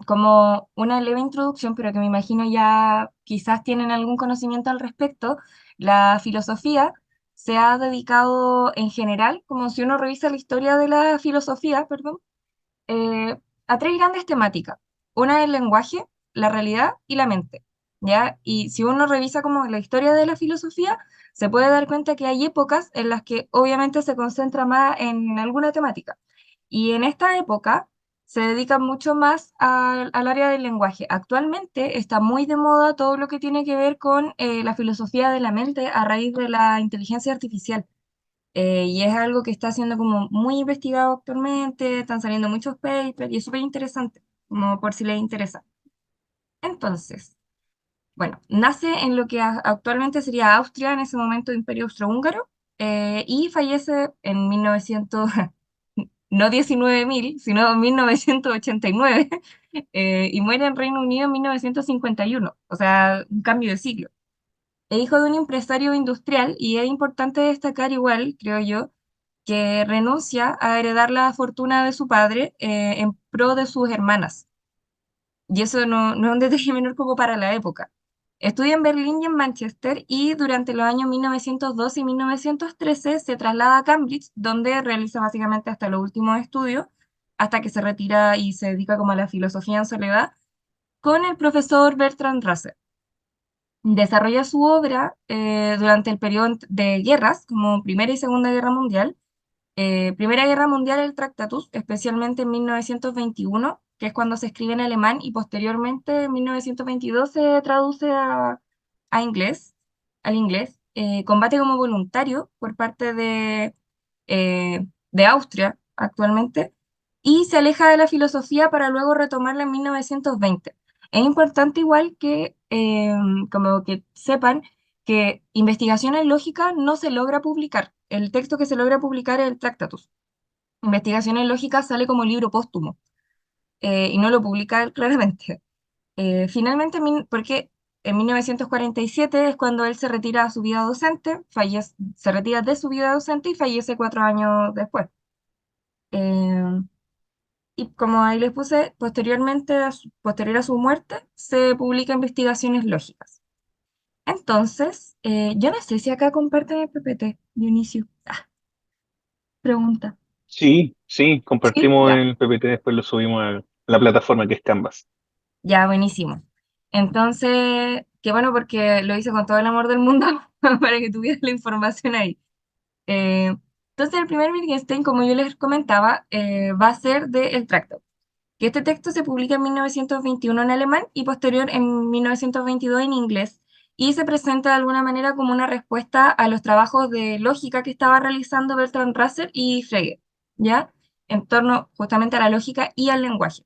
Como una leve introducción, pero que me imagino ya quizás tienen algún conocimiento al respecto, la filosofía se ha dedicado en general, como si uno revisa la historia de la filosofía, perdón, eh, a tres grandes temáticas. Una es el lenguaje, la realidad y la mente, ¿ya? Y si uno revisa como la historia de la filosofía, se puede dar cuenta que hay épocas en las que obviamente se concentra más en alguna temática. Y en esta época se dedica mucho más al área del lenguaje. Actualmente está muy de moda todo lo que tiene que ver con la filosofía de la mente a raíz de la inteligencia artificial. Y es algo que está siendo como muy investigado actualmente, están saliendo muchos papers y es súper interesante, como por si les interesa. Entonces, bueno, nace en lo que actualmente sería Austria, en ese momento Imperio Austrohúngaro, y fallece en 1900, no 19.000 sino 1989, y muere en Reino Unido en 1951, o sea, un cambio de siglo. Es hijo de un empresario industrial y es importante destacar igual, creo yo, que renuncia a heredar la fortuna de su padre en pro de sus hermanas. Y eso no es un detalle menor como para la época. Estudia en Berlín y en Manchester y durante los años 1912 y 1913 se traslada a Cambridge, donde realiza básicamente hasta los últimos estudios, hasta que se retira y se dedica como a la filosofía en soledad, con el profesor Bertrand Russell. Desarrolla su obra durante el periodo de guerras, como Primera y Segunda Guerra Mundial. Primera Guerra Mundial, el Tractatus, especialmente en 1921, que es cuando se escribe en alemán, y posteriormente en 1922 se traduce a inglés, al inglés. Combate como voluntario por parte de Austria actualmente, y se aleja de la filosofía para luego retomarla en 1920. Es importante igual que, como que sepan que investigaciones lógicas no se logra publicar. El texto que se logra publicar es el Tractatus. Investigaciones lógicas sale como libro póstumo y no lo publica él claramente. Finalmente, porque en 1947 es cuando él se retira a su vida docente, se retira de su vida docente y fallece 4 años después. Eh, y como ahí les puse, posteriormente, posterior a su muerte, se publica Investigaciones Lógicas. Entonces, yo no sé si acá comparten el PPT, Dionisio. Pregunta. Sí, sí, Sí, compartimos ya, el PPT, después lo subimos a la plataforma que es Canvas. ya, buenísimo. Entonces, qué bueno porque lo hice con todo el amor del mundo para que tuvieras la información ahí. Eh, entonces, el primer Wittgenstein, como yo les comentaba, va a ser de El Tracto, que este texto se publica en 1921 en alemán y posterior en 1922 en inglés, y se presenta de alguna manera como una respuesta a los trabajos de lógica que estaba realizando Bertrand Russell y Frege, ¿ya? En torno justamente a la lógica y al lenguaje.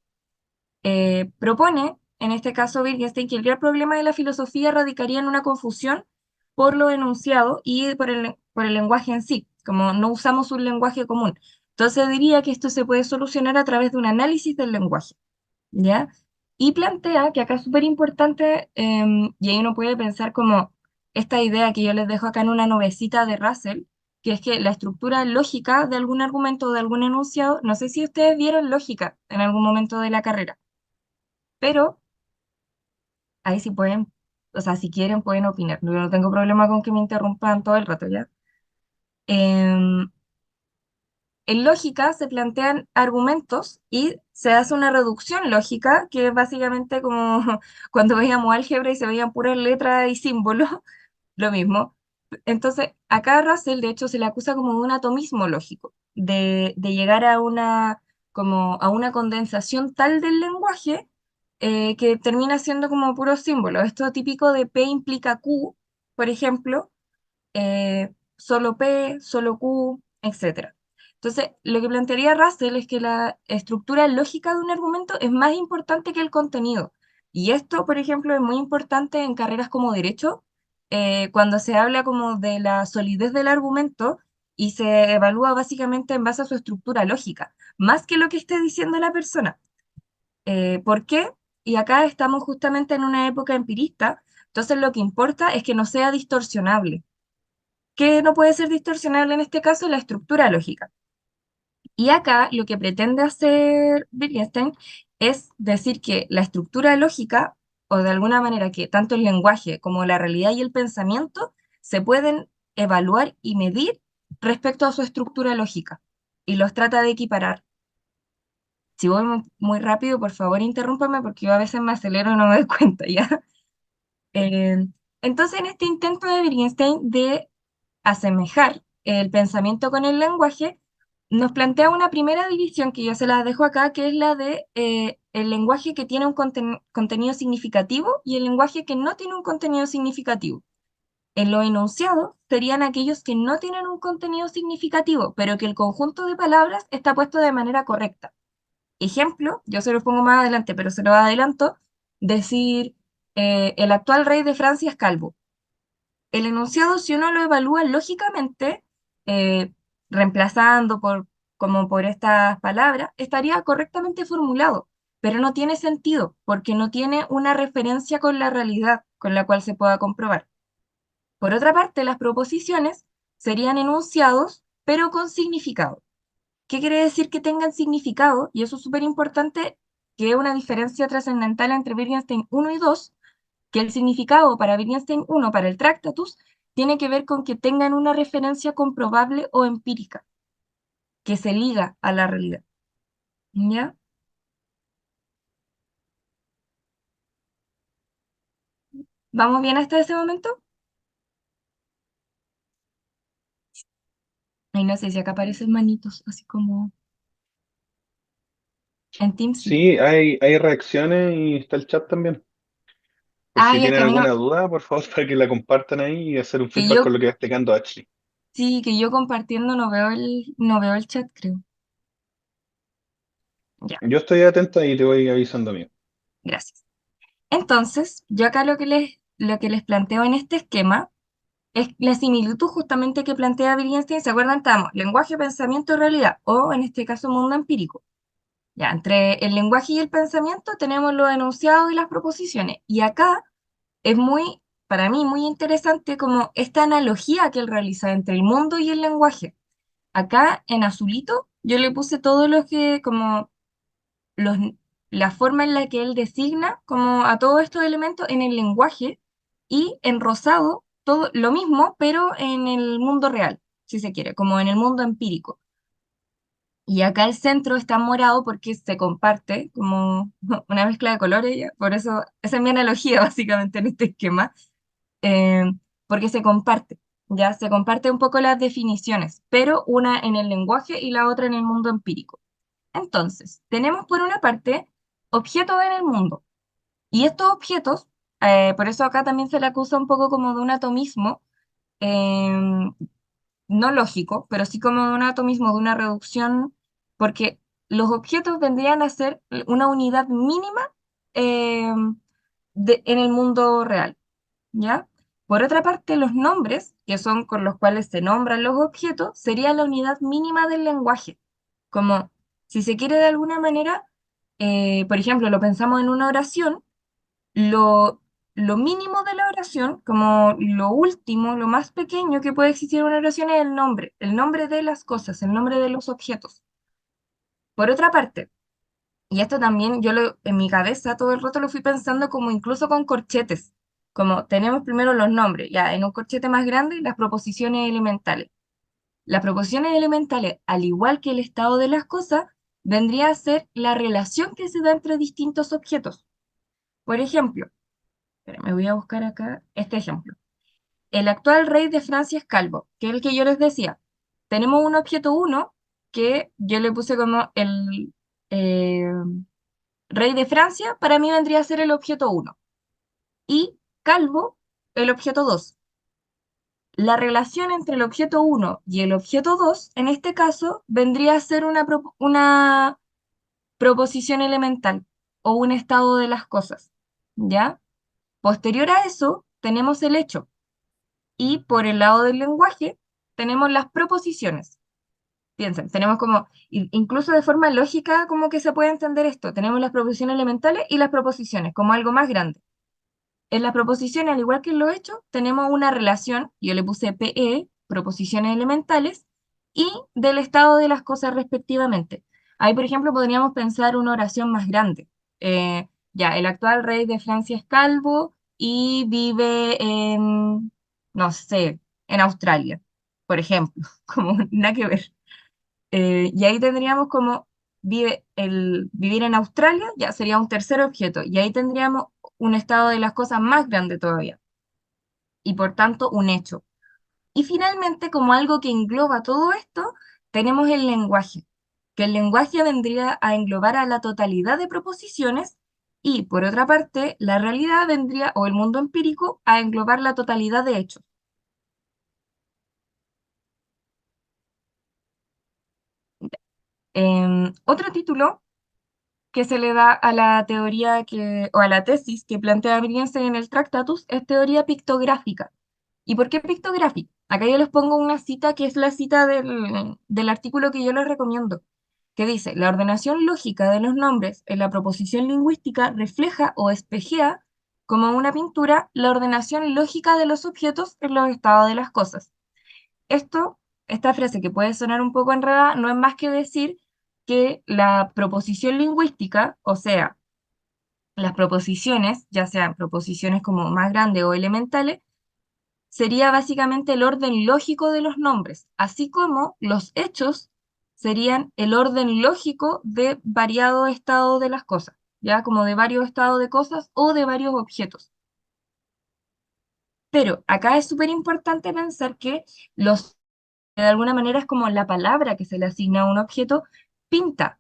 Propone, en este caso Wittgenstein, que el gran problema de la filosofía radicaría en una confusión por lo enunciado y por el lenguaje en sí, como no usamos un lenguaje común. Entonces diría que esto se puede solucionar a través de un análisis del lenguaje, ¿ya? Y plantea que acá es súper importante, y ahí uno puede pensar como esta idea que yo les dejo acá en una novecita de Russell, que es que la estructura lógica de algún argumento o de algún enunciado, no sé si ustedes vieron lógica en algún momento de la carrera, pero ahí sí pueden, o sea, si quieren pueden opinar. Yo no tengo problema con que me interrumpan todo el rato, ¿ya? Em, en lógica se plantean argumentos y se hace una reducción lógica, que es básicamente como cuando veíamos álgebra y se veían puras letras y símbolos, lo mismo. Entonces, acá a Russell, de hecho, se le acusa como de un atomismo lógico, de llegar a como a una condensación tal del lenguaje que termina siendo como puros símbolos. Esto típico de P implica Q, por ejemplo, solo P, solo Q, etcétera. Entonces, lo que plantearía Russell es que la estructura lógica de un argumento es más importante que el contenido. Y esto, por ejemplo, es muy importante en carreras como derecho, cuando se habla como de la solidez del argumento y se evalúa básicamente en base a su estructura lógica, más que lo que esté diciendo la persona. ¿Por qué? Y acá estamos justamente en una época empirista, entonces lo que importa es que no sea distorsionable. ¿Qué no puede ser distorsionable en este caso? La estructura lógica. Y acá lo que pretende hacer Wittgenstein es decir que la estructura lógica, o de alguna manera que tanto el lenguaje como la realidad y el pensamiento se pueden evaluar y medir respecto a su estructura lógica. Y los trata de equiparar. Si voy muy rápido, por favor, interrúmpame porque yo a veces me acelero y no me doy cuenta, ¿ya? Eh, entonces, en este intento de Wittgenstein de asemejar el pensamiento con el lenguaje, nos plantea una primera división que yo se la dejo acá, que es la de el lenguaje que tiene un contenido significativo y el lenguaje que no tiene un contenido significativo. En lo enunciado serían aquellos que no tienen un contenido significativo, pero que el conjunto de palabras está puesto de manera correcta. Ejemplo, yo se lo pongo más adelante, pero se lo adelanto, decir, el actual rey de Francia es calvo. El enunciado, si uno lo evalúa lógicamente, eh, reemplazando como por estas palabras, estaría correctamente formulado, pero no tiene sentido, porque no tiene una referencia con la realidad con la cual se pueda comprobar. Por otra parte, las proposiciones serían enunciados, pero con significado. ¿Qué quiere decir que tengan significado? Y eso es súper importante, que es una diferencia trascendental entre Wittgenstein uno y 2, que el significado para Wittgenstein uno para el Tractatus, tiene que ver con que tengan una referencia comprobable o empírica, que se liga a la realidad. ¿Ya? ¿Vamos bien hasta ese momento? Ay, no sé si acá aparecen manitos, así como en Teams, sí. Sí, hay reacciones y está el chat también. Por si Ay, es que tienen a mí no, alguna duda, por favor, para que la compartan ahí y hacer un que feedback yo, con lo que va explicando Ashley. sí, que yo compartiendo no veo el chat, creo. Ya, Yo estoy atento y te voy avisando a mí. gracias. Entonces, yo acá lo que les planteo en este esquema es la similitud justamente que plantea Wittgenstein. ¿Se acuerdan? Estamos lenguaje, pensamiento, realidad, o en este caso mundo empírico. Ya, entre el lenguaje y el pensamiento tenemos los enunciados y las proposiciones. Y acá es muy, para mí, muy interesante como esta analogía que él realiza entre el mundo y el lenguaje. Acá en azulito yo le puse todo lo que, como los, la forma en la que él designa como a todos estos elementos en el lenguaje y en rosado todo lo mismo, pero en el mundo real, si se quiere, como en el mundo empírico. Y acá el centro está morado porque se comparte como una mezcla de colores, ya. Por eso esa es mi analogía básicamente en este esquema, eh, porque se comparte, ya se comparte un poco las definiciones, pero una en el lenguaje y la otra en el mundo empírico. Entonces, tenemos por una parte objetos en el mundo, y estos objetos, por eso acá también se le acusa un poco como de un atomismo, no lógico, pero sí como de un atomismo, de una reducción, porque los objetos vendrían a ser una unidad mínima eh, en el mundo real, ¿ya? Por otra parte, los nombres, que son con los cuales se nombran los objetos, sería la unidad mínima del lenguaje. Como, si se quiere de alguna manera, por ejemplo, lo pensamos en una oración, lo, lo mínimo de la oración, como lo último, lo más pequeño que puede existir en una oración es el nombre de las cosas, el nombre de los objetos. Por otra parte, y esto también en mi cabeza todo el rato lo fui pensando como incluso con corchetes, como tenemos primero los nombres, ya en un corchete más grande las proposiciones elementales. Las proposiciones elementales, al igual que el estado de las cosas, vendría a ser la relación que se da entre distintos objetos. Por ejemplo, espera, me voy a buscar acá este ejemplo. El actual rey de Francia es calvo, que es el que yo les decía. Tenemos un objeto uno que yo le puse como el rey de Francia, para mí vendría a ser el objeto uno. Y calvo, el objeto 2. La relación entre el objeto uno y el objeto 2, en este caso, vendría a ser una proposición elemental o un estado de las cosas, ¿ya? Posterior a eso, tenemos el hecho. Y por el lado del lenguaje, tenemos las proposiciones. Piensen, tenemos como, incluso de forma lógica, como que se puede entender esto. Tenemos las proposiciones elementales y las proposiciones, como algo más grande. En las proposiciones, al igual que en los hechos, tenemos una relación, yo le puse PE, proposiciones elementales y del estado de las cosas respectivamente. Ahí, por ejemplo, podríamos pensar una oración más grande. Ya, el actual rey de Francia es calvo y vive en, no sé, en Australia, por ejemplo, como nada que ver. Y ahí tendríamos como vivir en Australia, ya sería un tercer objeto, y ahí tendríamos un estado de las cosas más grande todavía, y por tanto un hecho. Y finalmente, como algo que engloba todo esto, tenemos el lenguaje, que el lenguaje vendría a englobar a la totalidad de proposiciones, y por otra parte, la realidad vendría, o el mundo empírico, a englobar la totalidad de hechos. Otro título que se le da a la teoría o a la tesis que plantea Wittgenstein en el Tractatus es teoría pictográfica. ¿Y por qué pictográfica? Acá yo les pongo una cita que es la cita del artículo que yo les recomiendo, que dice, la ordenación lógica de los nombres en la proposición lingüística refleja o espejea, como una pintura, la ordenación lógica de los objetos en los estados de las cosas. Esto, esta frase que puede sonar un poco enredada, no es más que decir que la proposición lingüística, o sea, las proposiciones, ya sean proposiciones como más grandes o elementales, sería básicamente el orden lógico de los nombres, así como los hechos serían el orden lógico de variado estado de las cosas, ya como de varios estados de cosas o de varios objetos. Pero acá es súper importante pensar que los de alguna manera es como la palabra que se le asigna a un objeto, pinta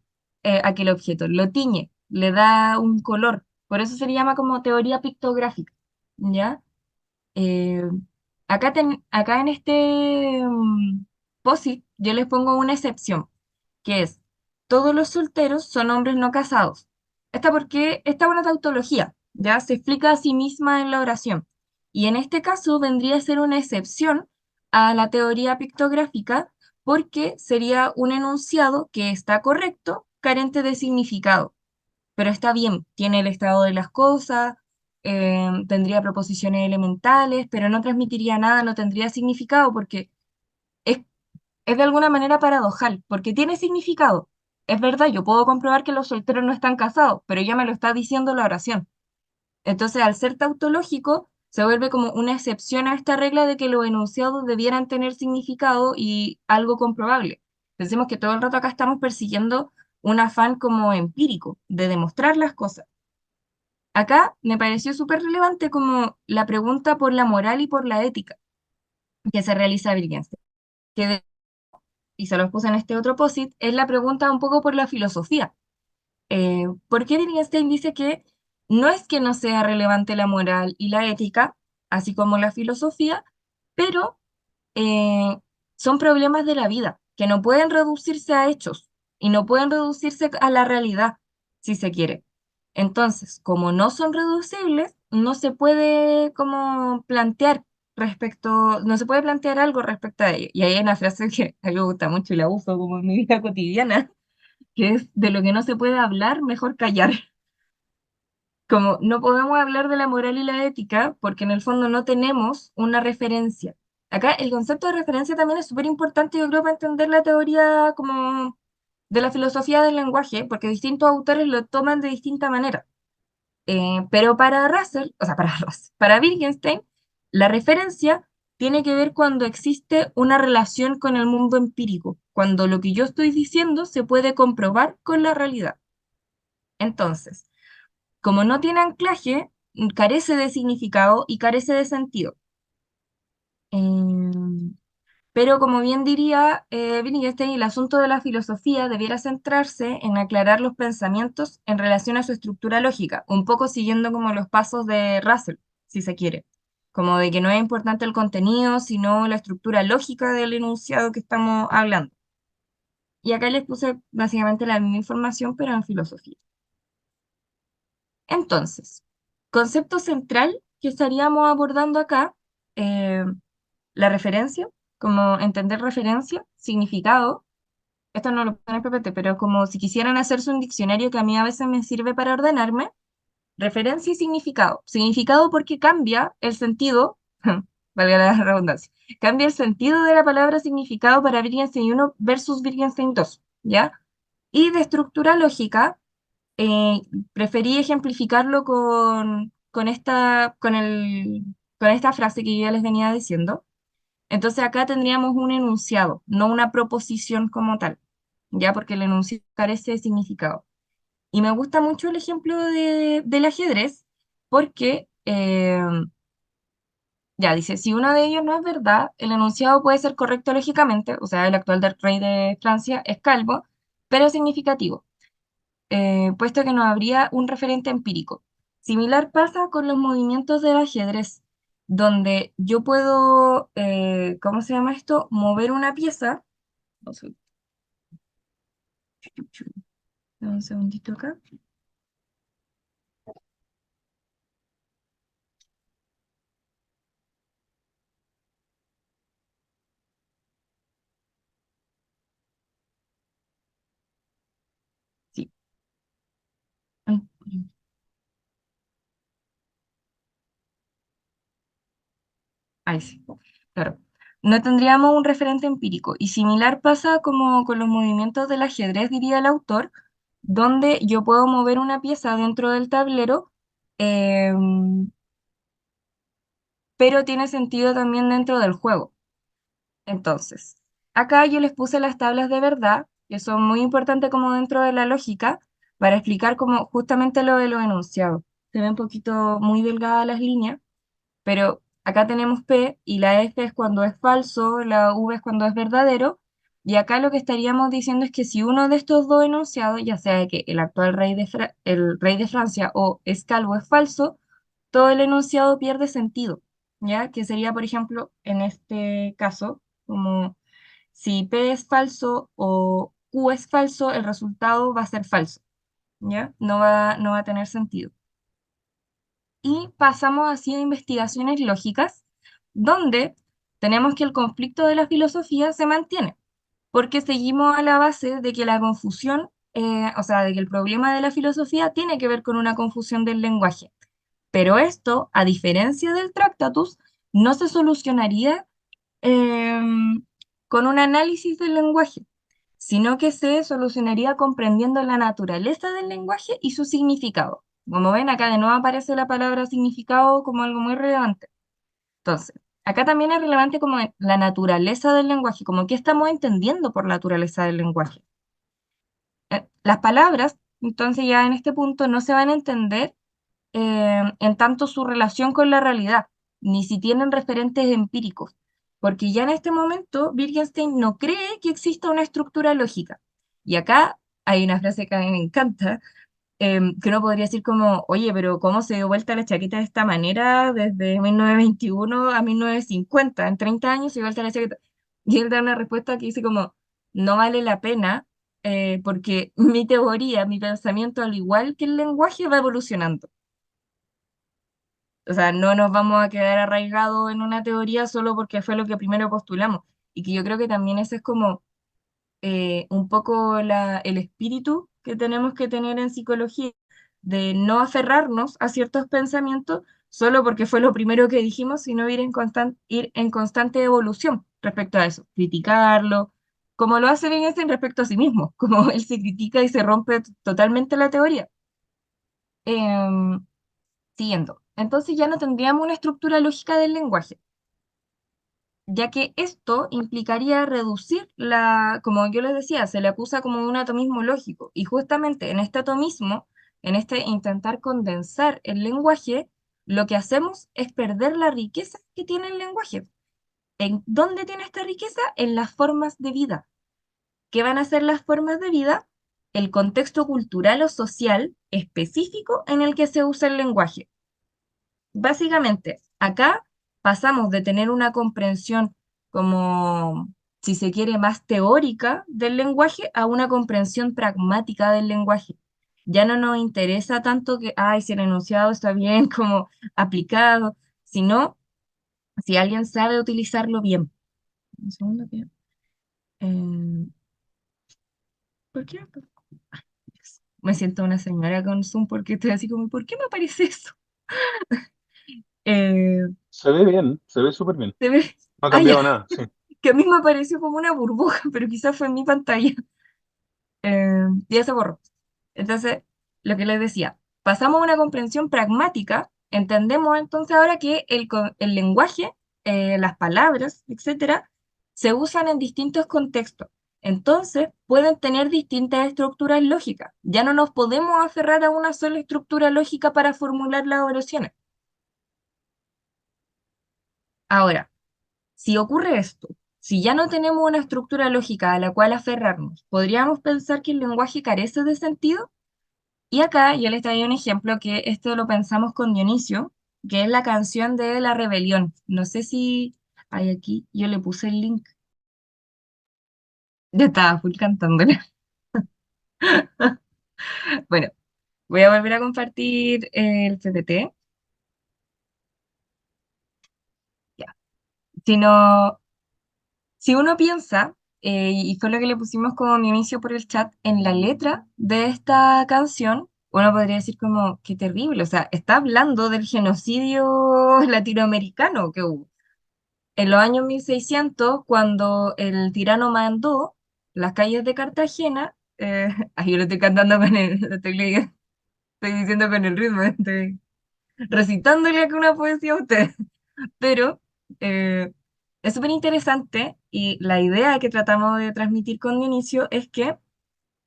aquel objeto, lo tiñe, le da un color. Por eso se le llama como teoría pictográfica, ¿ya? Eh, acá en este POSIT yo les pongo una excepción, que es, todos los solteros son hombres no casados. Esta es una tautología, ya se explica a sí misma en la oración. Y en este caso vendría a ser una excepción a la teoría pictográfica porque sería un enunciado que está correcto, carente de significado, pero está bien, tiene el estado de las cosas, tendría proposiciones elementales, pero no transmitiría nada, no tendría significado porque es, es de alguna manera paradojal, porque tiene significado. Es verdad, yo puedo comprobar que los solteros no están casados, pero ya me lo está diciendo la oración. Entonces, al ser tautológico, se vuelve como una excepción a esta regla de que los enunciados debieran tener significado y algo comprobable. Pensemos que todo el rato acá estamos persiguiendo un afán como empírico, de demostrar las cosas. Acá me pareció súper relevante como la pregunta por la moral y por la ética que se realiza Wittgenstein, que y se los puse en este otro post-it, es la pregunta un poco por la filosofía. ¿Por qué Wittgenstein dice que no es que no sea relevante la moral y la ética, así como la filosofía, pero eh, son problemas de la vida, que no pueden reducirse a hechos y no pueden reducirse a la realidad, si se quiere? Entonces, como no son reducibles, no se puede como plantear no se puede plantear algo respecto a ello. Y hay una frase que a mí me gusta mucho y la uso como en mi vida cotidiana, que es de lo que no se puede hablar, mejor callar. Como no podemos hablar de la moral y la ética porque en el fondo no tenemos una referencia. Acá el concepto de referencia también es súper importante, yo creo, para entender la teoría como de la filosofía del lenguaje, porque distintos autores lo toman de distinta manera. Pero para Russell, o sea, para Russell, para Wittgenstein, la referencia tiene que ver cuando existe una relación con el mundo empírico, cuando lo que yo estoy diciendo se puede comprobar con la realidad. Entonces, como no tiene anclaje, carece de significado y carece de sentido. Em, pero como bien diría Wittgenstein, el asunto de la filosofía debiera centrarse en aclarar los pensamientos en relación a su estructura lógica, un poco siguiendo como los pasos de Russell, si se quiere, como de que no es importante el contenido, sino la estructura lógica del enunciado que estamos hablando. Y acá les puse básicamente la misma información, pero en filosofía. Entonces, concepto central que estaríamos abordando acá, eh, la referencia, como entender referencia, significado. Esto no lo pone en PPT, pero como si quisieran hacerse un diccionario que a mí a veces me sirve para ordenarme, referencia y significado. Significado porque cambia el sentido valga la redundancia. Cambia el sentido de la palabra significado para Wittgenstein 1 versus Wittgenstein 2, ¿ya? Y de estructura lógica, eh, preferí ejemplificarlo con esta frase que yo ya les venía diciendo. Entonces acá tendríamos un enunciado, no una proposición como tal, ¿ya? Porque el enunciado carece de significado. Y me gusta mucho el ejemplo del ajedrez, porque ya dice, si uno de ellos no es verdad, el enunciado puede ser correcto lógicamente, o sea, el actual rey de Francia es calvo, pero significativo, puesto que no habría un referente empírico. Similar pasa con los movimientos del ajedrez, donde yo puedo, ¿cómo se llama esto? Mover una pieza. No sé, dame un segundito acá. Sí. Mm, ahí sí, claro. No tendríamos un referente empírico. Y similar pasa como con los movimientos del ajedrez, diría el autor, donde yo puedo mover una pieza dentro del tablero, pero tiene sentido también dentro del juego. Entonces, acá yo les puse las tablas de verdad, que son muy importantes como dentro de la lógica, para explicar como justamente lo de los enunciados. Se ve un poquito muy delgadas las líneas, pero acá tenemos P y la F es cuando es falso, la V es cuando es verdadero, y acá lo que estaríamos diciendo es que si uno de estos dos enunciados, ya sea que el actual rey el rey de Francia o es calvo es falso, todo el enunciado pierde sentido, ¿ya? Que sería, por ejemplo, en este caso, como si P es falso o Q es falso, el resultado va a ser falso, ¿ya? No va a tener sentido. Y pasamos así a investigaciones lógicas, donde tenemos que el conflicto de la filosofía se mantiene, porque seguimos a la base de que la confusión, o sea, de que el problema de la filosofía tiene que ver con una confusión del lenguaje. Pero esto, a diferencia del Tractatus, no se solucionaría con un análisis del lenguaje, sino que se solucionaría comprendiendo la naturaleza del lenguaje y su significado. Como ven, acá de nuevo aparece la palabra significado como algo muy relevante. Entonces, acá también es relevante como la naturaleza del lenguaje, como qué estamos entendiendo por naturaleza del lenguaje. Las palabras, entonces ya en este punto no se van a entender en tanto su relación con la realidad, ni si tienen referentes empíricos, porque ya en este momento Wittgenstein no cree que exista una estructura lógica. Y acá hay una frase que a mí me encanta, que uno podría decir como, oye, pero ¿cómo se dio vuelta la chaqueta de esta manera desde 1921 a 1950? En 30 años se dio vuelta la chaqueta. Y él da una respuesta que dice como, no vale la pena, porque mi teoría, mi pensamiento, al igual que el lenguaje, va evolucionando. O sea, no nos vamos a quedar arraigados en una teoría solo porque fue lo que primero postulamos. Y que yo creo que también ese es como un poco el espíritu que tenemos que tener en psicología, de no aferrarnos a ciertos pensamientos solo porque fue lo primero que dijimos, sino ir en constante evolución respecto a eso, criticarlo, como lo hace Wittgenstein respecto a sí mismo, como él se critica y se rompe totalmente la teoría. Em, Siguiendo. Entonces ya no tendríamos una estructura lógica del lenguaje, ya que esto implicaría reducir como yo les decía, se le acusa como de un atomismo lógico, y justamente en este atomismo, en este intentar condensar el lenguaje, lo que hacemos es perder la riqueza que tiene el lenguaje. ¿En dónde tiene esta riqueza? En las formas de vida. ¿Qué van a ser las formas de vida? El contexto cultural o social específico en el que se usa el lenguaje. Básicamente, acá pasamos de tener una comprensión como, si se quiere, más teórica del lenguaje a una comprensión pragmática del lenguaje. Ya no nos interesa tanto que, ay, si el enunciado está bien como aplicado, sino si alguien sabe utilizarlo bien. Un segundo que... ¿Por qué? Me siento una señora con Zoom porque estoy así como, ¿por qué me aparece eso? Se ve bien, se ve súper bien. Se ve, No ha ah, ya, cambiado nada, sí. que a mí me pareció como una burbuja, pero quizás fue en mi pantalla. Y ya se borró. Entonces, lo que les decía, pasamos a una comprensión pragmática, entendemos entonces ahora que el lenguaje, las palabras, etcétera, se usan en distintos contextos. Entonces, pueden tener distintas estructuras lógicas. Ya no nos podemos aferrar a una sola estructura lógica para formular las oraciones. Ahora, si ocurre esto, si ya no tenemos una estructura lógica a la cual aferrarnos, ¿podríamos pensar que el lenguaje carece de sentido? Y acá yo les traía un ejemplo que esto lo pensamos con Dionisio, que es la canción de La Rebelión. No sé si hay aquí, yo le puse el link. Ya estaba full cantándola. Bueno, voy a volver a compartir el PPT. Ya. Si no, si uno piensa, y fue lo que le pusimos como Dionisio por el chat, en la letra de esta canción, uno podría decir como, qué terrible, o sea, está hablando del genocidio latinoamericano que hubo. En los años 1600, cuando el tirano mandó las calles de Cartagena, ay, yo lo estoy cantando con lo estoy diciendo con el ritmo, estoy recitándole aquí una poesía a usted, pero eh, es súper interesante y la idea que tratamos de transmitir con Dionisio es que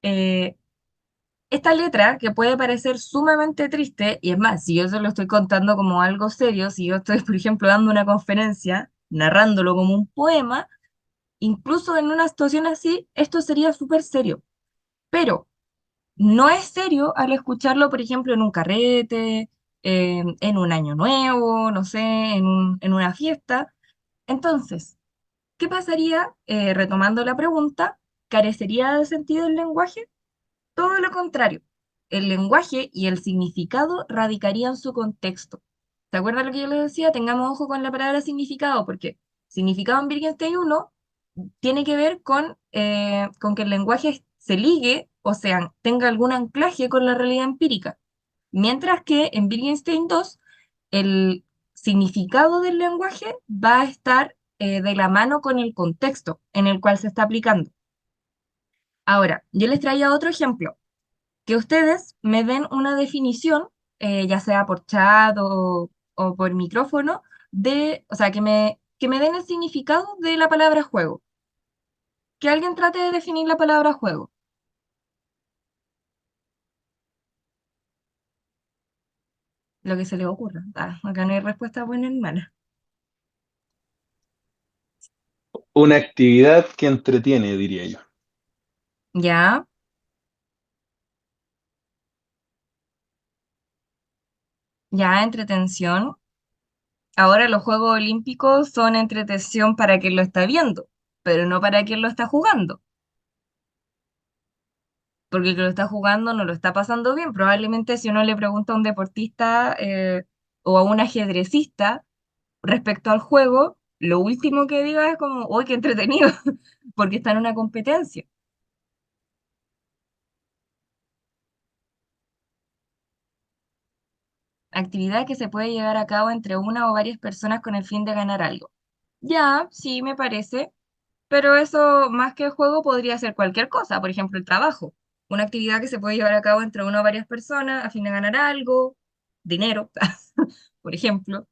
eh, esta letra, que puede parecer sumamente triste, y es más, si yo se lo estoy contando como algo serio, si yo estoy, por ejemplo, dando una conferencia, narrándolo como un poema, incluso en una situación así, esto sería súper serio, pero no es serio al escucharlo, por ejemplo, en un carrete, en un año nuevo, no sé, en una fiesta. Entonces, ¿qué pasaría, retomando la pregunta, carecería de sentido el lenguaje? Todo lo contrario. El lenguaje y el significado radicarían en su contexto. ¿Se acuerdan lo que yo les decía? Tengamos ojo con la palabra significado, porque significado en Wittgenstein 1 tiene que ver con que el lenguaje se ligue, o sea, tenga algún anclaje con la realidad empírica. Mientras que en Wittgenstein 2, el significado del lenguaje va a estar de la mano con el contexto en el cual se está aplicando. Ahora, yo les traía otro ejemplo que ustedes me den una definición, ya sea por chat o por micrófono, o sea, que me den el significado de la palabra juego. Que alguien trate de definir la palabra juego, lo que se le ocurra. Ah, acá no hay respuesta buena ni mala. Una actividad que entretiene, diría yo. Ya, ya, entretención. Ahora los Juegos Olímpicos son entretención para quien lo está viendo, pero no para quien lo está jugando. Porque el que lo está jugando no lo está pasando bien. Probablemente si uno le pregunta a un deportista o a un ajedrecista respecto al juego, lo último que diga es como, uy, qué entretenido, porque está en una competencia. Actividad que se puede llevar a cabo entre una o varias personas con el fin de ganar algo. Ya, sí, me parece, pero eso más que el juego podría ser cualquier cosa, por ejemplo, el trabajo. Una actividad que se puede llevar a cabo entre una o varias personas a fin de ganar algo, dinero, por ejemplo.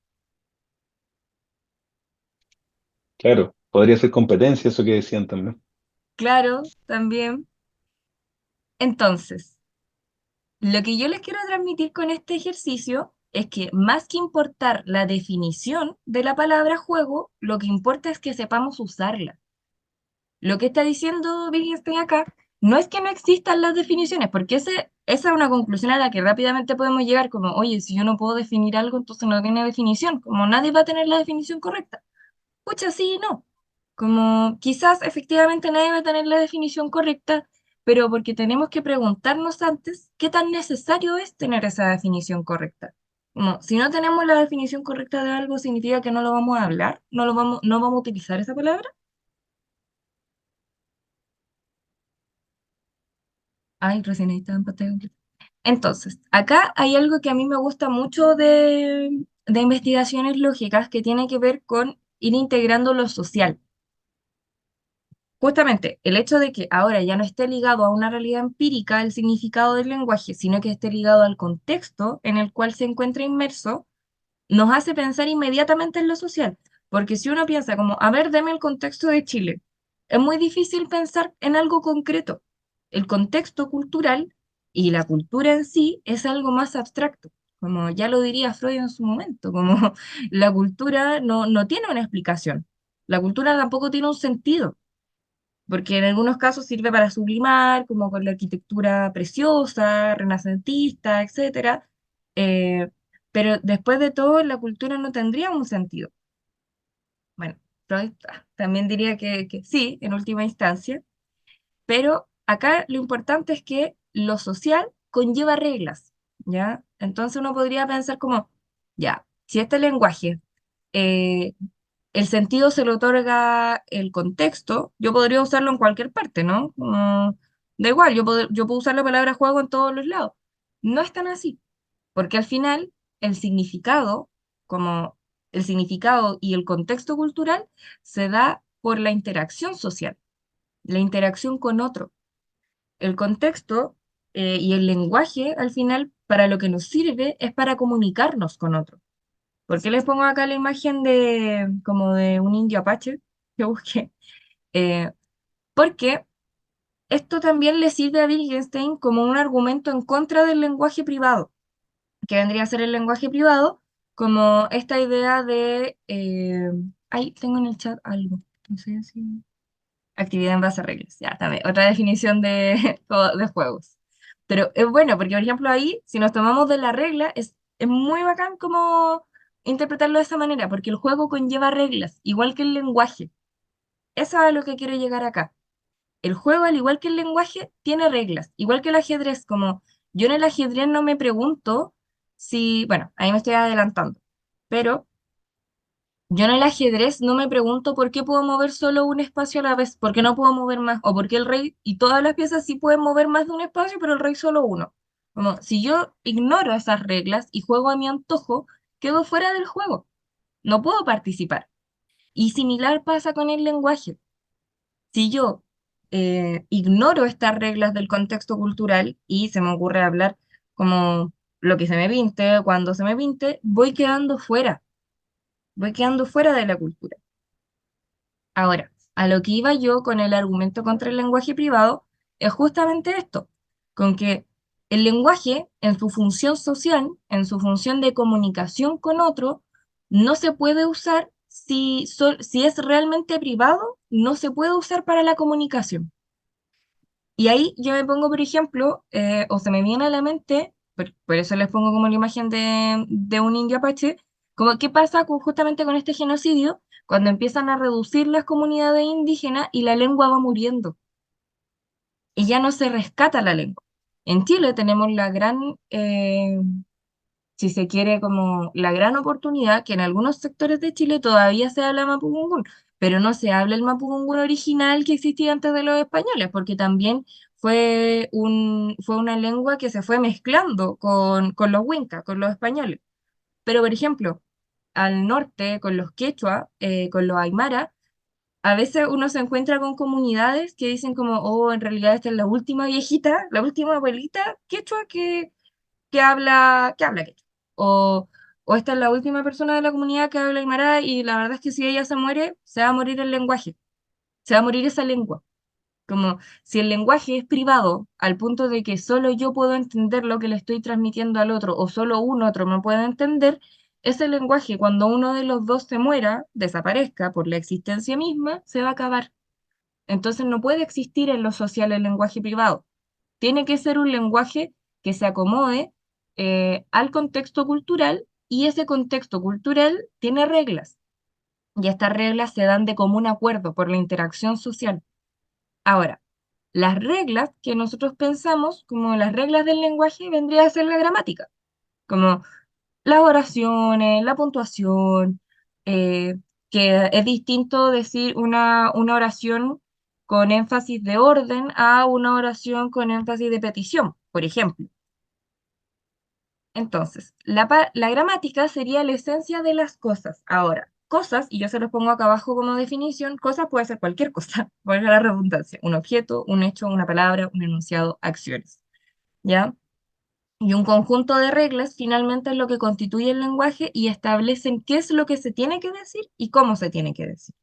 Claro, podría ser competencia, eso que decían también. Claro, también. Entonces, lo que yo les quiero transmitir con este ejercicio es que más que importar la definición de la palabra juego, lo que importa es que sepamos usarla. Lo que está diciendo Wittgenstein acá no es que no existan las definiciones, porque esa es una conclusión a la que rápidamente podemos llegar, como, oye, si yo no puedo definir algo, entonces no tiene definición, como nadie va a tener la definición correcta. Pucha, sí y no. Como quizás efectivamente nadie va a tener la definición correcta, pero porque tenemos que preguntarnos antes qué tan necesario es tener esa definición correcta. Como, si no tenemos la definición correcta de algo, significa que no lo vamos a hablar, no vamos a utilizar esa palabra. Ay, recién ahí estaba en pantalla completa. Entonces, acá hay algo que a mí me gusta mucho de investigaciones lógicas que tiene que ver con ir integrando lo social. Justamente el hecho de que ahora ya no esté ligado a una realidad empírica el significado del lenguaje, sino que esté ligado al contexto en el cual se encuentra inmerso, nos hace pensar inmediatamente en lo social. Porque si uno piensa como, a ver, deme el contexto de Chile, es muy difícil pensar en algo concreto. El contexto cultural y la cultura en sí es algo más abstracto, como ya lo diría Freud en su momento, como la cultura no tiene una explicación. La cultura tampoco tiene un sentido, porque en algunos casos sirve para sublimar, como con la arquitectura preciosa, renacentista, etcétera. Eh, pero después de todo, la cultura no tendría un sentido. Bueno, Freud también diría que sí, en última instancia, pero acá lo importante es que lo social conlleva reglas, ¿ya? Entonces uno podría pensar como, ya, si este lenguaje eh, el sentido se le otorga el contexto, yo podría usarlo en cualquier parte, ¿no? Da igual, yo puedo usar la palabra juego en todos los lados. No es tan así, porque al final el significado, como el significado y el contexto cultural, se da por la interacción social, la interacción con otro. El contexto y el lenguaje, al final, para lo que nos sirve es para comunicarnos con otro. ¿Por qué les pongo acá la imagen de como de un indio apache que busqué? Eh, Porque esto también le sirve a Wittgenstein como un argumento en contra del lenguaje privado, que vendría a ser el lenguaje privado, como esta idea de... ay, tengo en el chat algo, no sé si... Actividad en base a reglas, ya, también, otra definición de, de juegos. Pero es bueno, porque por ejemplo ahí, si nos tomamos de la regla, es muy bacán como interpretarlo de esa manera, porque el juego conlleva reglas, igual que el lenguaje. Eso es a lo que quiero llegar acá. El juego, al igual que el lenguaje, tiene reglas, igual que el ajedrez, como yo en el ajedrez no me pregunto si, bueno, ahí me estoy adelantando, pero yo en el ajedrez no me pregunto por qué puedo mover solo un espacio a la vez, por qué no puedo mover más, o por qué el rey y todas las piezas sí pueden mover más de un espacio, pero el rey solo uno. Como si yo ignoro esas reglas y juego a mi antojo, quedo fuera del juego, no puedo participar. Y similar pasa con el lenguaje. Si yo ignoro estas reglas del contexto cultural y se me ocurre hablar como lo que se me pinte, cuando se me pinte, voy quedando fuera de la cultura. Ahora, a lo que iba yo con el argumento contra el lenguaje privado es justamente esto, con que el lenguaje en su función social, en su función de comunicación con otro, no se puede usar si es realmente privado, no se puede usar para la comunicación. Y ahí yo me pongo, por ejemplo, o se me viene a la mente, por eso les pongo como la imagen de un indio apache, como qué pasa justamente con este genocidio, cuando empiezan a reducir las comunidades indígenas y la lengua va muriendo, y ya no se rescata la lengua. En Chile tenemos la gran, si se quiere, como la gran oportunidad que en algunos sectores de Chile todavía se habla mapudungún, pero no se habla el mapudungún original que existía antes de los españoles, porque también fue una lengua que se fue mezclando con los wincas, con los españoles. Pero, por ejemplo, al norte, con los quechua, con los aymara, a veces uno se encuentra con comunidades que dicen como, oh, en realidad esta es la última viejita, la última abuelita quechua que habla quechua. O, o esta es la última persona de la comunidad que habla aymara y la verdad es que si ella se muere, se va a morir el lenguaje, se va a morir esa lengua. Como si el lenguaje es privado al punto de que solo yo puedo entender lo que le estoy transmitiendo al otro o solo un otro me puede entender, ese lenguaje cuando uno de los dos se muera, desaparezca por la existencia misma, se va a acabar. Entonces no puede existir en lo social el lenguaje privado. Tiene que ser un lenguaje que se acomode al contexto cultural y ese contexto cultural tiene reglas y estas reglas se dan de común acuerdo por la interacción social. Ahora, las reglas que nosotros pensamos como las reglas del lenguaje vendría a ser la gramática, como las oraciones, la puntuación, eh, que es distinto decir una oración con énfasis de orden a una oración con énfasis de petición, por ejemplo. Entonces, la gramática sería la esencia de las cosas. Ahora, cosas, y yo se los pongo acá abajo como definición, cosas puede ser cualquier cosa, valga la redundancia, un objeto, un hecho, una palabra, un enunciado, acciones, ¿ya? Y un conjunto de reglas finalmente es lo que constituye el lenguaje y establecen qué es lo que se tiene que decir y cómo se tiene que decir.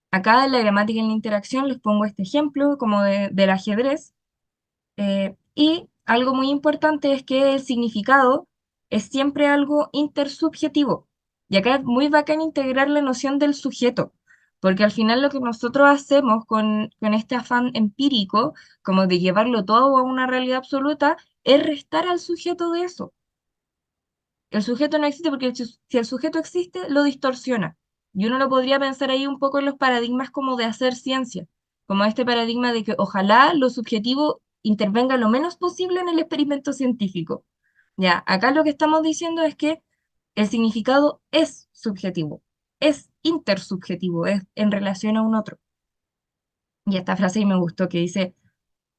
Acá en la gramática y en la interacción les pongo este ejemplo como del ajedrez. Y algo muy importante es que el significado es siempre algo intersubjetivo. Y acá es muy bacán integrar la noción del sujeto, porque al final lo que nosotros hacemos con este afán empírico, como de llevarlo todo a una realidad absoluta, es restar al sujeto de eso. El sujeto no existe porque si el sujeto existe, lo distorsiona. Y uno lo podría pensar ahí un poco en los paradigmas como de hacer ciencia, como este paradigma de que ojalá lo subjetivo intervenga lo menos posible en el experimento científico. Ya, acá lo que estamos diciendo es que el significado es subjetivo, es intersubjetivo, es en relación a un otro. Y esta frase me gustó que dice,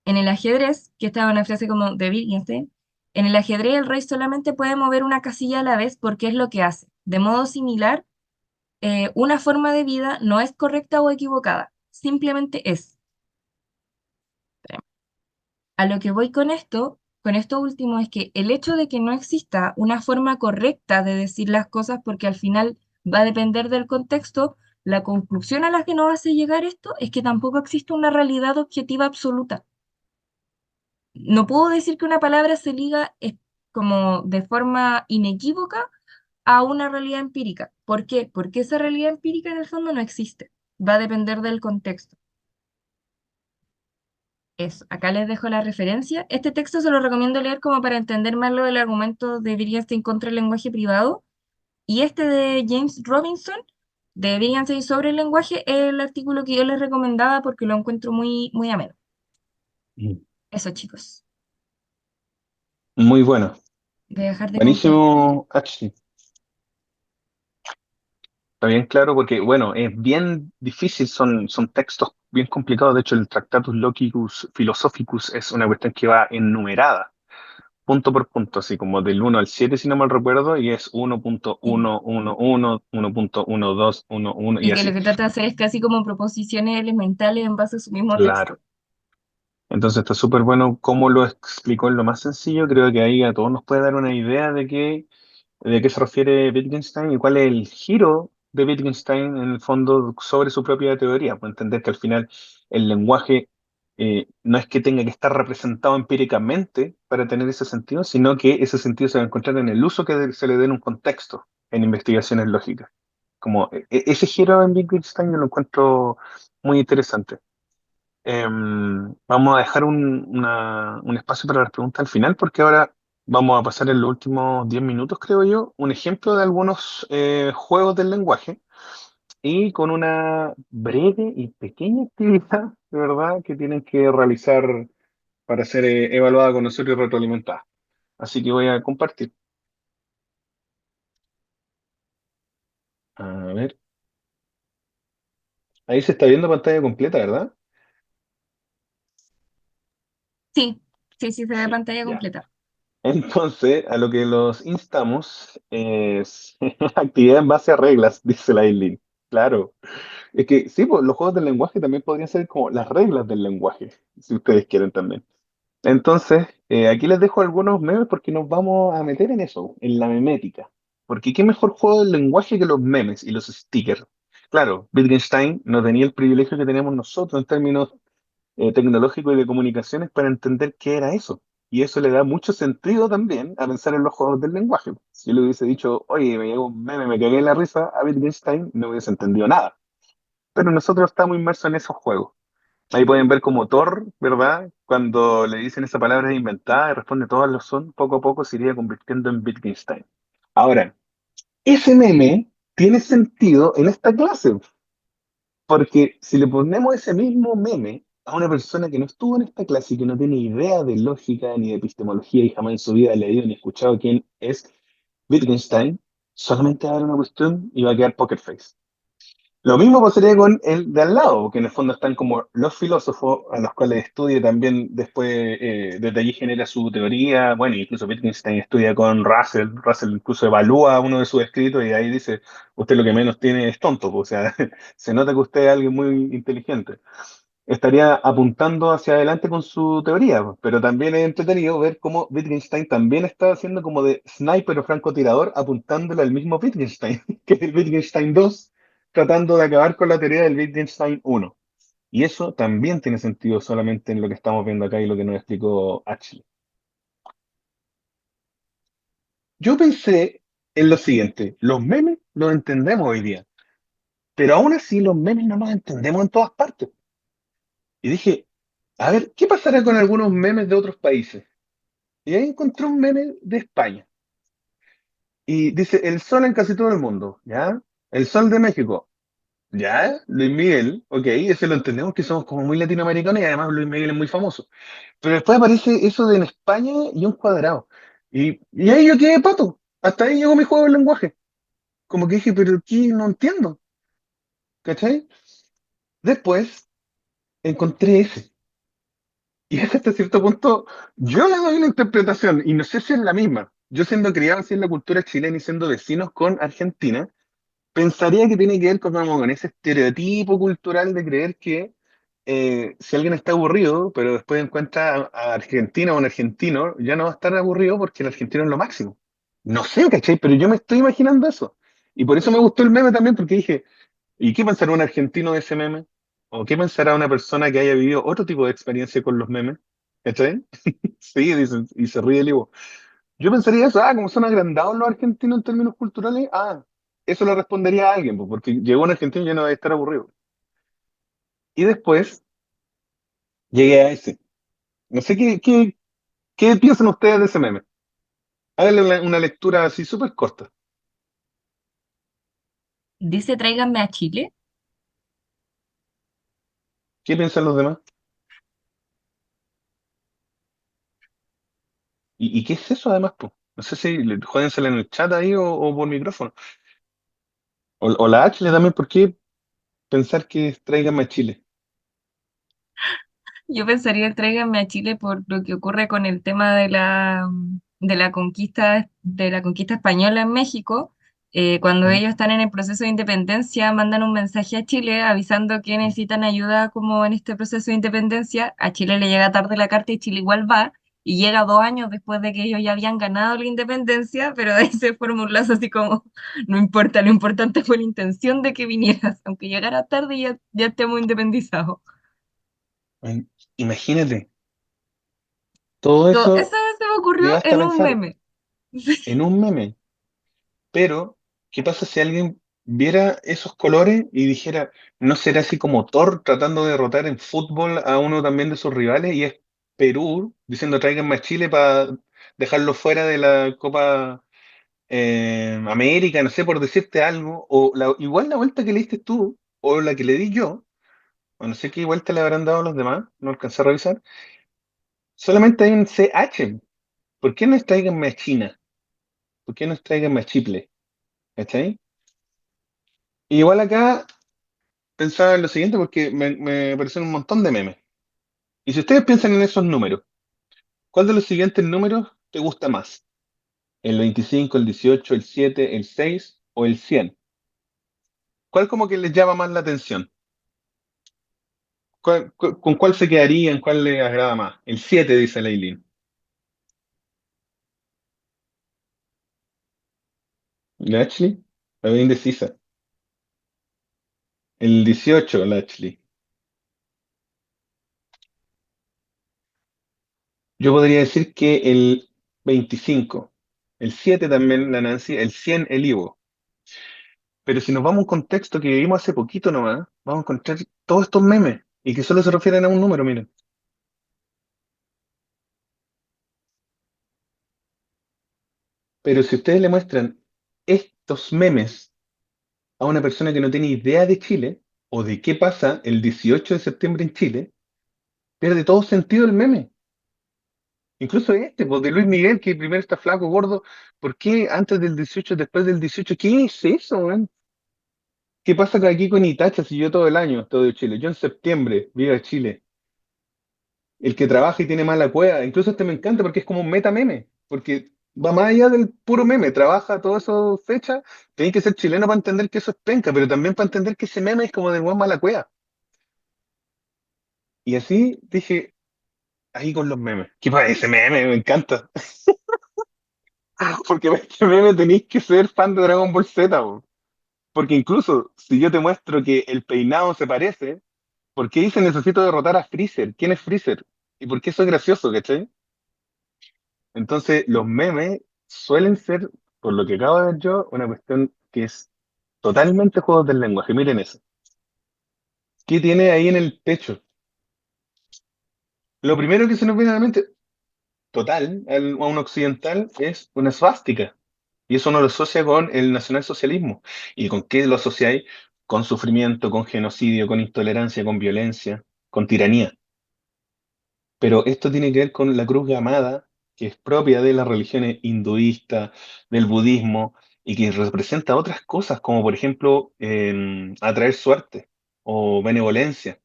en el ajedrez, que estaba una frase como de Wittgenstein, en el ajedrez el rey solamente puede mover una casilla a la vez porque es lo que hace. De modo similar, una forma de vida no es correcta o equivocada, simplemente es. A lo que voy con esto último, es que el hecho de que no exista una forma correcta de decir las cosas, porque al final va a depender del contexto, la conclusión a la que nos hace llegar esto es que tampoco existe una realidad objetiva absoluta. No puedo decir que una palabra se liga como de forma inequívoca a una realidad empírica. ¿Por qué? Porque esa realidad empírica en el fondo no existe. Va a depender del contexto. Eso, acá les dejo la referencia. Este texto se lo recomiendo leer como para entender más lo del argumento de Wittgenstein contra el lenguaje privado. Y este de James Robinson, de Wittgenstein sobre el lenguaje, es el artículo que yo les recomendaba porque lo encuentro muy, muy ameno. Mm. Eso, chicos. Muy bueno. Voy a dejar de compartir. Buenísimo, Ashley. Está bien claro porque, bueno, es bien difícil, son textos bien complicados. De hecho, el Tractatus Logicus Philosophicus es una cuestión que va enumerada, punto por punto, así como del 1 al 7 si no mal recuerdo, y es Sí. 1.111, 1.1211 y Y que lo así. que trata de hacer es casi como proposiciones elementales en base a su mismo texto. Claro. Entonces está súper bueno cómo lo explicó en lo más sencillo. Creo que ahí a todos nos puede dar una idea de qué se refiere Wittgenstein y cuál es el giro de Wittgenstein en el fondo sobre su propia teoría. Pues entender que al final el lenguaje no es que tenga que estar representado empíricamente para tener ese sentido, sino que ese sentido se va a encontrar en el uso que se le dé en un contexto, en investigaciones lógicas. Como ese giro en Wittgenstein yo lo encuentro muy interesante. Vamos a dejar un espacio para las preguntas al final, porque ahora vamos a pasar en los últimos 10 minutos, creo yo, un ejemplo de algunos juegos del lenguaje y con una breve y pequeña actividad, de verdad, que tienen que realizar para ser evaluada con nosotros y retroalimentada. Así que voy a compartir. A ver, ahí se está viendo pantalla completa, ¿verdad? Sí, sí, sí, se ve Sí, pantalla ya. completa. Entonces, a lo que los instamos es actividad en base a reglas, dice la Aileen. Claro, es que sí, pues, los juegos del lenguaje también podrían ser como las reglas del lenguaje, si ustedes quieren también. Entonces, aquí les dejo algunos memes porque nos vamos a meter en eso, en la memética. Porque qué mejor juego del lenguaje que los memes y los stickers. Claro, Wittgenstein no tenía el privilegio que tenemos nosotros en términos tecnológico y de comunicaciones para entender qué era eso. Y eso le da mucho sentido también a pensar en los juegos del lenguaje. Si yo le hubiese dicho, oye, me llegó un meme, me cagué en la risa a Wittgenstein, no hubiese entendido nada. Pero nosotros estamos inmersos en esos juegos. Ahí pueden ver como Thor, ¿verdad? Cuando le dicen esa palabra inventada y responde todas lo son, poco a poco se iría convirtiendo en Wittgenstein. Ahora, ese meme tiene sentido en esta clase. Porque si le ponemos ese mismo meme a una persona que no estuvo en esta clase y que no tiene idea de lógica ni de epistemología y jamás en su vida ha leído ni escuchado quién es Wittgenstein, solamente va a dar una cuestión y va a quedar poker face. Lo mismo pasaría con el de al lado, que en el fondo están como los filósofos a los cuales estudia también después, desde allí genera su teoría. Bueno, incluso Wittgenstein estudia con Russell. Russell incluso evalúa uno de sus escritos y ahí dice, usted lo que menos tiene es tonto, pues, o sea, se nota que usted es alguien muy inteligente. Estaría apuntando hacia adelante con su teoría, pues, pero también es entretenido ver cómo Wittgenstein también está haciendo como de sniper o francotirador apuntándole al mismo Wittgenstein, que es el Wittgenstein 2 tratando de acabar con la teoría del Wittgenstein 1. Y eso también tiene sentido solamente en lo que estamos viendo acá y lo que nos explicó Ashley. Yo pensé en lo siguiente, los memes los entendemos hoy día, pero aún así los memes no los entendemos en todas partes. Y dije, a ver, ¿qué pasará con algunos memes de otros países? Y ahí encontré un meme de España. Y dice, el sol en casi todo el mundo, ¿ya? El sol de México, ¿ya? Luis Miguel, ok, ese lo entendemos que somos como muy latinoamericanos y además Luis Miguel es muy famoso. Pero después aparece eso de en España y un cuadrado. Y ahí yo quedé pato. Hasta ahí llegó mi juego del lenguaje. Como que dije, pero aquí no entiendo, ¿cachai? Después encontré ese. Y hasta cierto punto, yo le doy una interpretación, y no sé si es la misma. Yo siendo criado así en la cultura chilena y siendo vecinos con Argentina, pensaría que tiene que ver con ese estereotipo cultural de creer que si alguien está aburrido, pero después encuentra a Argentina o un argentino, ya no va a estar aburrido porque el argentino es lo máximo. No sé, ¿cachai? Pero yo me estoy imaginando eso. Y por eso me gustó el meme también, porque dije, ¿y qué pensará un argentino de ese meme? ¿O qué pensará una persona que haya vivido otro tipo de experiencia con los memes? ¿Cachai? Sí, dicen, y se ríe el Ivo. Yo pensaría eso, como son agrandados los argentinos en términos culturales, eso lo respondería a alguien, pues, porque llegó un argentino y ya no va a estar aburrido. Y después llegué a ese. No sé qué piensan ustedes de ese meme. Háganle una lectura así súper corta. Dice tráiganme a Chile. ¿Qué piensan los demás? ¿Y qué es eso además, pues? No sé si jódensela en el chat ahí o por micrófono. O la H también, ¿por qué pensar que tráiganme a Chile? Yo pensaría en tráiganme a Chile por lo que ocurre con el tema de la conquista española en México. Cuando ¿Mm? ellos están en el proceso de independencia, mandan un mensaje a Chile avisando que necesitan ayuda como en este proceso de independencia. A Chile le llega tarde la carta y Chile igual va, y llega 2 años después de que ellos ya habían ganado la independencia, pero de ahí se forma un lazo así como, no importa, lo importante fue la intención de que vinieras, aunque llegara tarde ya estemos independizados. Bueno, imagínate, todo Eso eso se me ocurrió llegaste a en un pensar meme. en un meme. Pero, ¿qué pasa si alguien viera esos colores y dijera, ¿no será así como Thor tratando de derrotar en fútbol a uno también de sus rivales? Y es Perú diciendo tráiganme a Chile para dejarlo fuera de la Copa América, no sé, por decirte algo. O igual la vuelta que le diste tú, o la que le di yo, o no sé qué vuelta le habrán dado a los demás, no alcancé a revisar. Solamente hay un CH. ¿Por qué no es tráiganme a China? ¿Por qué no es tráiganme a Chipre? ¿Cachai? Igual acá pensaba en lo siguiente porque me aparecen un montón de memes. Y si ustedes piensan en esos números, ¿cuál de los siguientes números te gusta más? ¿El 25, el 18, el 7, el 6 o el 100? ¿Cuál como que les llama más la atención? ¿Con cuál se quedarían? ¿Cuál les agrada más? El 7 dice Leilin. ¿La Ashley? La veo indecisa. El 18, la Ashley. Yo podría decir que el 25. El 7 también la Nancy. El 100 el Ivo. Pero si nos vamos a un contexto que vivimos hace poquito nomás, vamos a encontrar todos estos memes y que solo se refieren a un número, miren. Pero si ustedes le muestran estos memes a una persona que no tiene idea de Chile o de qué pasa el 18 de septiembre en Chile, pierde todo sentido el meme. Incluso este, pues, de Luis Miguel, que primero está flaco, gordo. ¿Por qué antes del 18, después del 18? ¿Qué es eso, man? ¿Qué pasa aquí con Itacha si yo todo el año estoy de Chile? Yo en septiembre, viva Chile. El que trabaja y tiene mala cueva. Incluso este me encanta porque es como un meta meme, porque va más allá del puro meme, trabaja todo eso fecha, tenés que ser chileno para entender que eso es penca, pero también para entender que ese meme es como de buen mala cueva. Y así dije, ahí con los memes. ¿Qué pasa? Ese meme me encanta. Porque para este meme tenéis que ser fan de Dragon Ball Z, po. Porque incluso si yo te muestro que el peinado se parece, ¿por qué dice necesito derrotar a Freezer? ¿Quién es Freezer? ¿Y por qué eso es gracioso, cachai? Entonces, los memes suelen ser, por lo que acabo de ver yo, una cuestión que es totalmente juegos del lenguaje. Miren eso. ¿Qué tiene ahí en el pecho? Lo primero que se nos viene a la mente, total, a un occidental, es una svástica. Y eso uno lo asocia con el nacionalsocialismo. ¿Y con qué lo asociáis? Con sufrimiento, con genocidio, con intolerancia, con violencia, con tiranía. Pero esto tiene que ver con la cruz gamada, que es propia de las religiones hinduistas, del budismo, y que representa otras cosas, como por ejemplo atraer suerte o benevolencia.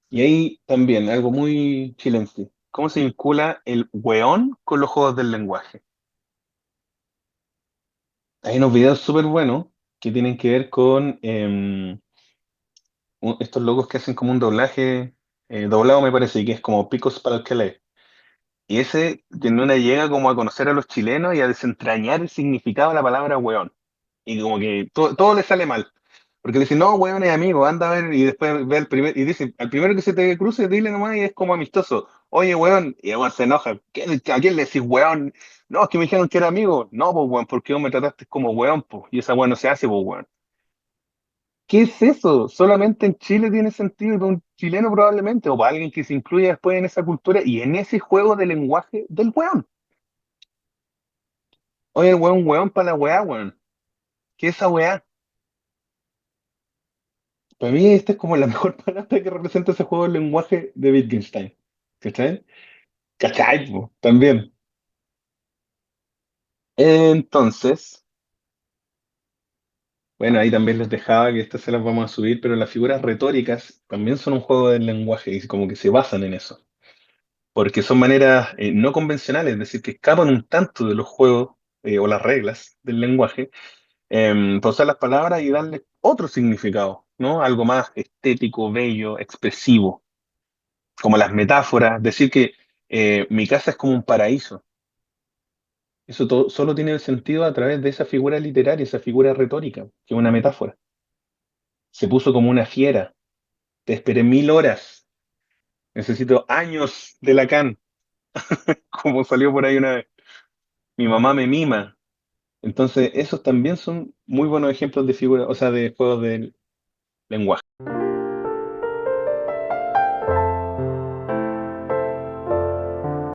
Y ahí también, algo muy chilense, ¿cómo se vincula el weón con los juegos del lenguaje? Hay unos videos súper buenos que tienen que ver con estos locos que hacen como un doblaje, doblado me parece, y que es como picos para el que lee. Y ese tiene una llega como a conocer a los chilenos y a desentrañar el significado de la palabra weón. Y como que todo le sale mal. Porque le dicen, no, weón es amigo, anda a ver, y después ve al primer, y dice, al primero que se te cruce, dile nomás y es como amistoso. Oye, weón, y el weón se enoja. ¿A quién le decís weón? No, es que me dijeron que era amigo. No, pues weón, ¿por qué vos me trataste como weón, pues? Y esa weón no se hace, pues weón. ¿Qué es eso? Solamente en Chile tiene sentido y para un chileno probablemente, o para alguien que se incluya después en esa cultura y en ese juego de lenguaje del weón. Oye, el weón, weón para la weá, weón. ¿Qué es esa weá? Para mí esta es como la mejor palabra que representa ese juego de lenguaje de Wittgenstein. ¿Cachai? ¿Cachai? Po? También. Entonces, bueno, ahí también les dejaba que estas se las vamos a subir, pero las figuras retóricas también son un juego del lenguaje y como que se basan en eso. Porque son maneras no convencionales, es decir, que escapan un tanto de los juegos o las reglas del lenguaje, para usar las palabras y darle otro significado, ¿no? Algo más estético, bello, expresivo, como las metáforas, decir que mi casa es como un paraíso. Eso solo tiene sentido a través de esa figura literaria, esa figura retórica, que es una metáfora. Se puso como una fiera, te esperé 1000 horas, necesito años de Lacan, como salió por ahí una vez. Mi mamá me mima. Entonces, esos también son muy buenos ejemplos de figuras, o sea, de juegos del lenguaje.